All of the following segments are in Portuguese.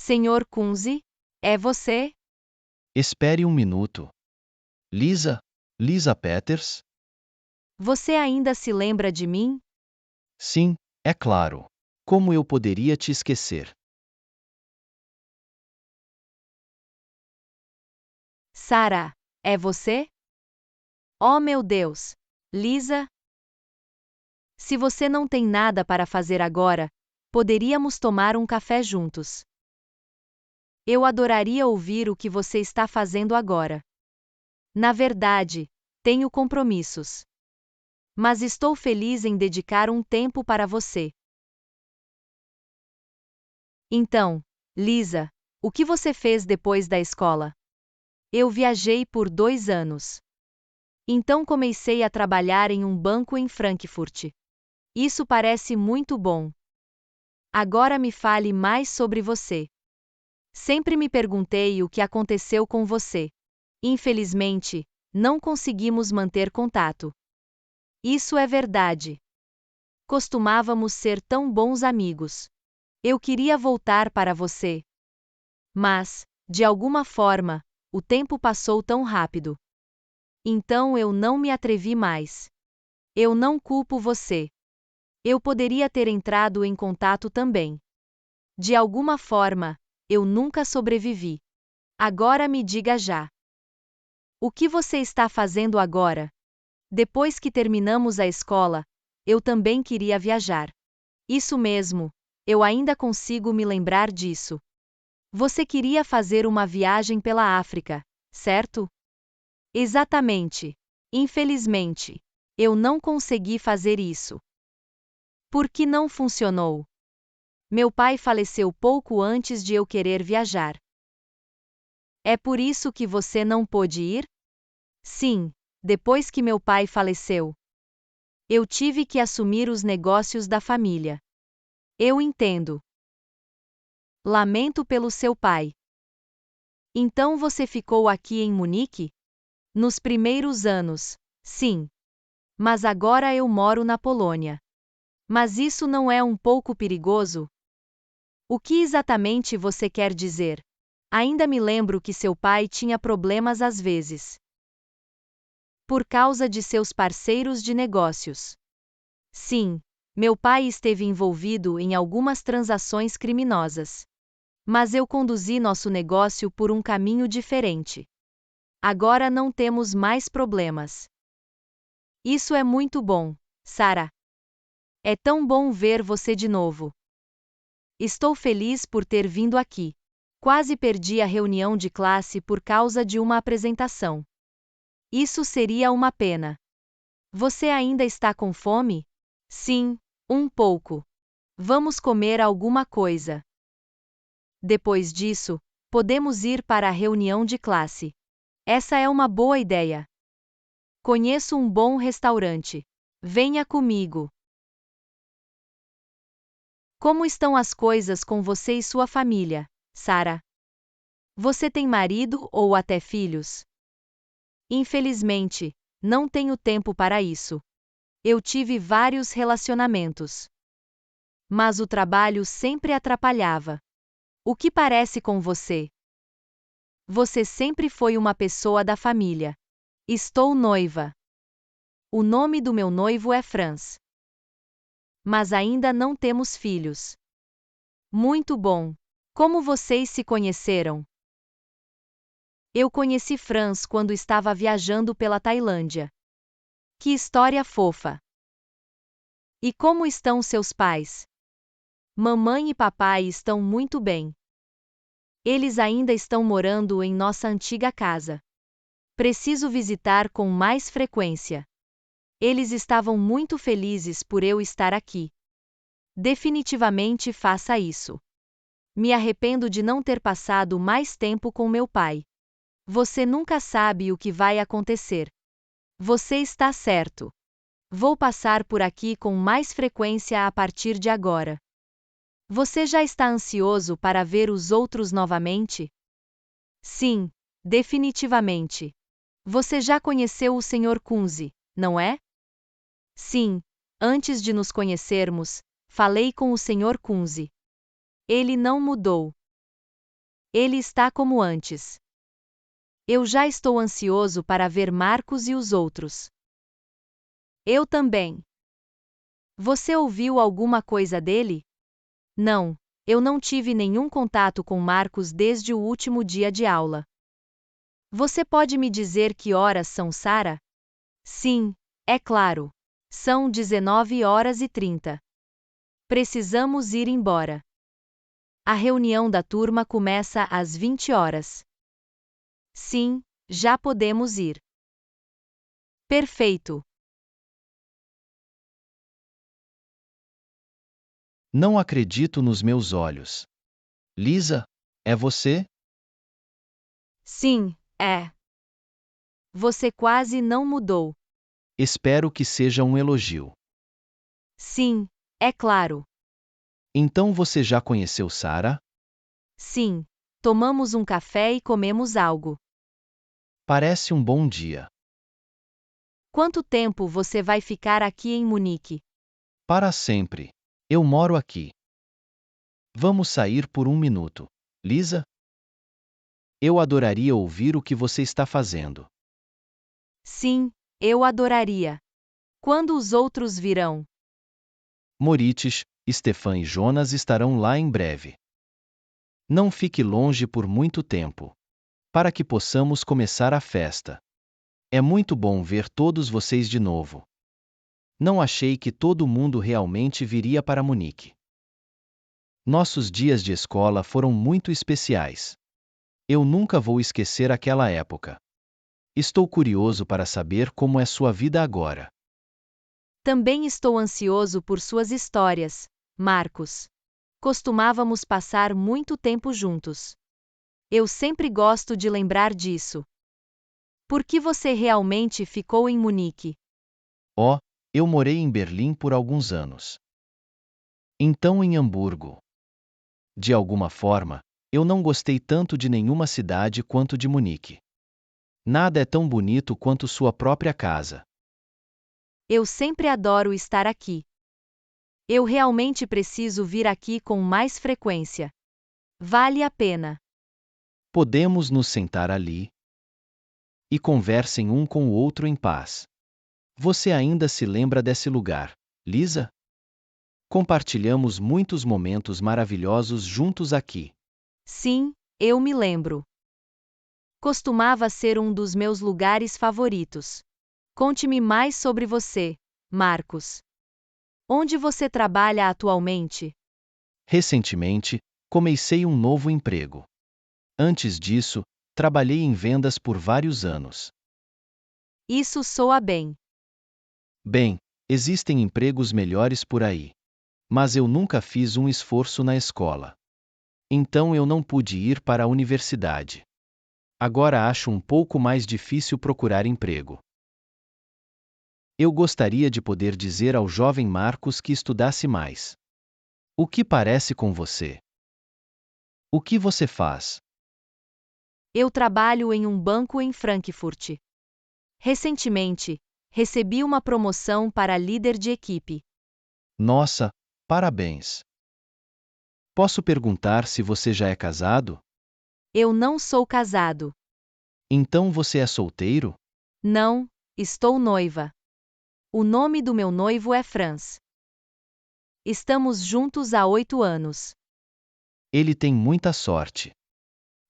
Senhor Kunze, é você? Espere um minuto. Lisa Peters? Você ainda se lembra de mim? Sim, é claro. Como eu poderia te esquecer? Sarah, é você? Oh meu Deus! Lisa? Se você não tem nada para fazer agora, poderíamos tomar um café juntos. Eu adoraria ouvir o que você está fazendo agora. Na verdade, tenho compromissos. Mas estou feliz em dedicar um tempo para você. Então, Lisa, o que você fez depois da escola? Eu viajei por 2 anos. Então comecei a trabalhar em um banco em Frankfurt. Isso parece muito bom. Agora me fale mais sobre você. Sempre me perguntei o que aconteceu com você. Infelizmente, não conseguimos manter contato. Isso é verdade. Costumávamos ser tão bons amigos. Eu queria voltar para você. Mas, de alguma forma, o tempo passou tão rápido. Então eu não me atrevi mais. Eu não culpo você. Eu poderia ter entrado em contato também. De alguma forma, eu nunca sobrevivi. Agora me diga já. O que você está fazendo agora? Depois que terminamos a escola, eu também queria viajar. Isso mesmo, eu ainda consigo me lembrar disso. Você queria fazer uma viagem pela África, certo? Exatamente. Infelizmente, eu não consegui fazer isso. Por que não funcionou? Meu pai faleceu pouco antes de eu querer viajar. É por isso que você não pôde ir? Sim, depois que meu pai faleceu. Eu tive que assumir os negócios da família. Eu entendo. Lamento pelo seu pai. Então você ficou aqui em Munique? Nos primeiros anos, sim. Mas agora eu moro na Polônia. Mas isso não é um pouco perigoso? O que exatamente você quer dizer? Ainda me lembro que seu pai tinha problemas às vezes. Por causa de seus parceiros de negócios. Sim, meu pai esteve envolvido em algumas transações criminosas. Mas eu conduzi nosso negócio por um caminho diferente. Agora não temos mais problemas. Isso é muito bom, Sarah. É tão bom ver você de novo. Estou feliz por ter vindo aqui. Quase perdi a reunião de classe por causa de uma apresentação. Isso seria uma pena. Você ainda está com fome? Sim, um pouco. Vamos comer alguma coisa. Depois disso, podemos ir para a reunião de classe. Essa é uma boa ideia. Conheço um bom restaurante. Venha comigo. Como estão as coisas com você e sua família, Sarah? Você tem marido ou até filhos? Infelizmente, não tenho tempo para isso. Eu tive vários relacionamentos. Mas o trabalho sempre atrapalhava. O que parece com você? Você sempre foi uma pessoa da família. Estou noiva. O nome do meu noivo é Franz. Mas ainda não temos filhos. Muito bom. Como vocês se conheceram? Eu conheci Franz quando estava viajando pela Tailândia. Que história fofa! E como estão seus pais? Mamãe e papai estão muito bem. Eles ainda estão morando em nossa antiga casa. Preciso visitar com mais frequência. Eles estavam muito felizes por eu estar aqui. Definitivamente faça isso. Me arrependo de não ter passado mais tempo com meu pai. Você nunca sabe o que vai acontecer. Você está certo. Vou passar por aqui com mais frequência a partir de agora. Você já está ansioso para ver os outros novamente? Sim, definitivamente. Você já conheceu o Sr. Kunze, não é? Sim, antes de nos conhecermos, falei com o Sr. Kunze. Ele não mudou. Ele está como antes. Eu já estou ansioso para ver Marcos e os outros. Eu também. Você ouviu alguma coisa dele? Não, eu não tive nenhum contato com Marcos desde o último dia de aula. Você pode me dizer que horas são, Sara? Sim, é claro. São 19h30. Precisamos ir embora. A reunião da turma começa às 20 horas. Sim, já podemos ir. Perfeito. Não acredito nos meus olhos. Lisa, é você? Sim, é. Você quase não mudou. Espero que seja um elogio. Sim, é claro. Então você já conheceu Sara? Sim. Tomamos um café e comemos algo. Parece um bom dia. Quanto tempo você vai ficar aqui em Munique? Para sempre. Eu moro aqui. Vamos sair por um minuto. Lisa? Eu adoraria ouvir o que você está fazendo. Sim, eu adoraria. Quando os outros virão? Morites, Stefan e Jonas estarão lá em breve. Não fique longe por muito tempo. Para que possamos começar a festa. É muito bom ver todos vocês de novo. Não achei que todo mundo realmente viria para Munique. Nossos dias de escola foram muito especiais. Eu nunca vou esquecer aquela época. Estou curioso para saber como é sua vida agora. Também estou ansioso por suas histórias, Marcos. Costumávamos passar muito tempo juntos. Eu sempre gosto de lembrar disso. Por que você realmente ficou em Munique? Oh, eu morei em Berlim por alguns anos. Então em Hamburgo. De alguma forma, eu não gostei tanto de nenhuma cidade quanto de Munique. Nada é tão bonito quanto sua própria casa. Eu sempre adoro estar aqui. Eu realmente preciso vir aqui com mais frequência. Vale a pena. Podemos nos sentar ali e conversem um com o outro em paz. Você ainda se lembra desse lugar, Lisa? Compartilhamos muitos momentos maravilhosos juntos aqui. Sim, eu me lembro. Costumava ser um dos meus lugares favoritos. Conte-me mais sobre você, Marcos. Onde você trabalha atualmente? Recentemente, comecei um novo emprego. Antes disso, trabalhei em vendas por vários anos. Isso soa bem. Bem, existem empregos melhores por aí. Mas eu nunca fiz um esforço na escola. Então eu não pude ir para a universidade. Agora acho um pouco mais difícil procurar emprego. Eu gostaria de poder dizer ao jovem Marcos que estudasse mais. O que parece com você? O que você faz? Eu trabalho em um banco em Frankfurt. Recentemente, recebi uma promoção para líder de equipe. Nossa, parabéns! Posso perguntar se você já é casado? Eu não sou casado. Então você é solteiro? Não, estou noiva. O nome do meu noivo é Franz. Estamos juntos há 8 anos. Ele tem muita sorte.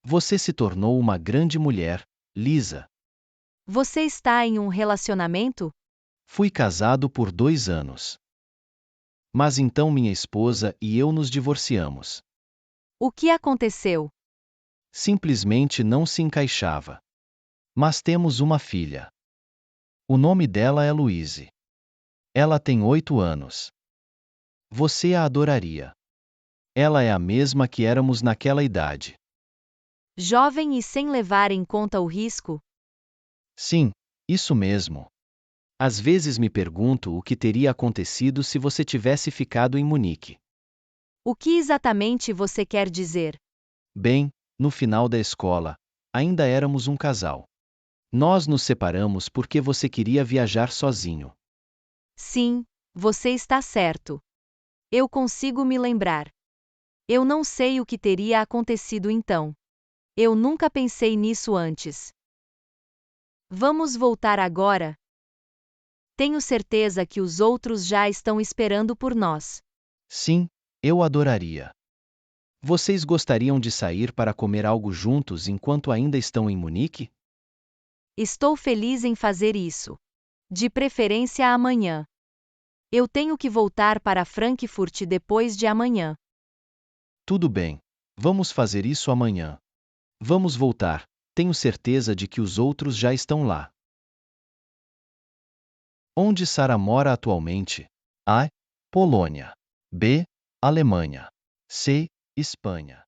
Você se tornou uma grande mulher, Lisa. Você está em um relacionamento? Fui casado por 2 anos. Mas então minha esposa e eu nos divorciamos. O que aconteceu? Simplesmente não se encaixava. Mas temos uma filha. O nome dela é Louise. Ela tem 8 anos. Você a adoraria. Ela é a mesma que éramos naquela idade. Jovem e sem levar em conta o risco? Sim, isso mesmo. Às vezes me pergunto o que teria acontecido se você tivesse ficado em Munique. O que exatamente você quer dizer? Bem, no final da escola, ainda éramos um casal. Nós nos separamos porque você queria viajar sozinho. Sim, você está certo. Eu consigo me lembrar. Eu não sei o que teria acontecido então. Eu nunca pensei nisso antes. Vamos voltar agora? Tenho certeza que os outros já estão esperando por nós. Sim, eu adoraria. Vocês gostariam de sair para comer algo juntos enquanto ainda estão em Munique? Estou feliz em fazer isso. De preferência amanhã. Eu tenho que voltar para Frankfurt depois de amanhã. Tudo bem, vamos fazer isso amanhã. Vamos voltar, tenho certeza de que os outros já estão lá. Onde Sara mora atualmente? A. Polônia. B. Alemanha. C. Espanha.